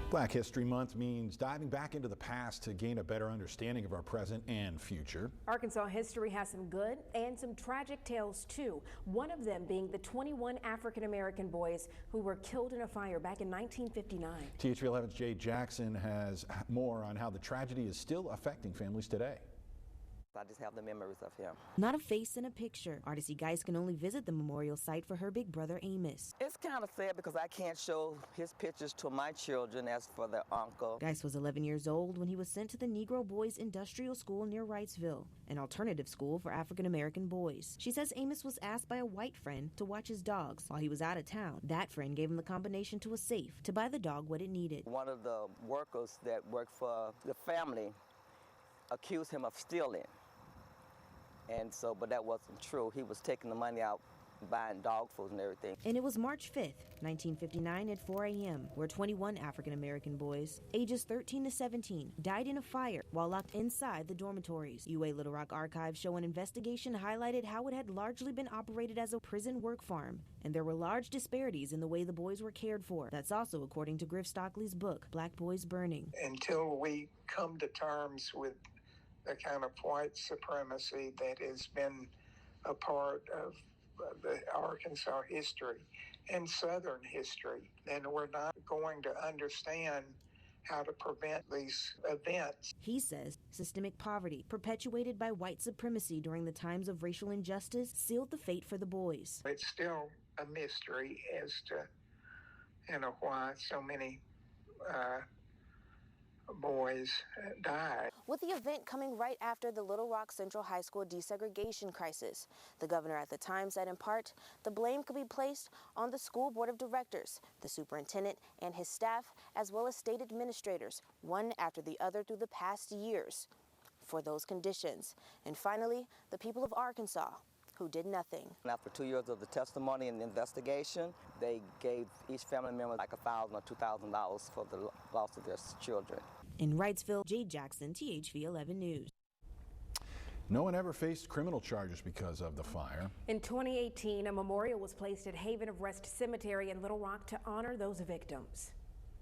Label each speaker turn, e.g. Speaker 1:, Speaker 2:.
Speaker 1: Black History Month means diving back into the past to gain a better understanding of our present and future.
Speaker 2: Arkansas history has some good and some tragic tales too. One of them being the 21 African-American boys who were killed in a fire back in 1959.
Speaker 1: THV 11's Jay Jackson has more on how the tragedy is still affecting families today.
Speaker 3: I just have the memories of him.
Speaker 4: Not a face in a picture. Artist Geis can only visit the memorial site for her big brother Amos.
Speaker 3: It's kind of sad because I can't show his pictures to my children as for their uncle.
Speaker 4: Geis was 11 years old when he was sent to the Negro Boys Industrial School near Wrightsville, an alternative school for African-American boys. She says Amos was asked by a white friend to watch his dogs while he was out of town. That friend gave him the combination to a safe to buy the dog what it needed.
Speaker 3: One of the workers that worked for the family accused him of stealing. And so, but that wasn't true. He was taking the money out, buying dog food and everything.
Speaker 4: And it was March 5th, 1959 at 4 a.m., where 21 African-American boys, ages 13 to 17, died in a fire while locked inside the dormitories. UA Little Rock archives show an investigation highlighted how it had largely been operated as a prison work farm, and there were large disparities in the way the boys were cared for. That's also according to Griff Stockley's book, Black Boys Burning.
Speaker 5: Until we come to terms with the kind of white supremacy that has been a part of the Arkansas history and Southern history, then we're not going to understand how to prevent these events.
Speaker 4: He says systemic poverty, perpetuated by white supremacy during the times of racial injustice, sealed the fate for the boys.
Speaker 5: It's still a mystery as to, why so many boys died.
Speaker 6: With the event coming right after the Little Rock Central High School desegregation crisis, the governor at the time said in part the blame could be placed on the school board of directors, the superintendent and his staff, as well as state administrators, one after the other through the past years, for those conditions. And finally, the people of Arkansas, who did nothing.
Speaker 3: After 2 years of the testimony and investigation, they gave each family member like $1,000 or $2,000 for the loss of their children.
Speaker 4: In Wrightsville, Jay Jackson, THV 11 News.
Speaker 1: No one ever faced criminal charges because of the fire.
Speaker 2: In 2018, a memorial was placed at Haven of Rest Cemetery in Little Rock to honor those victims.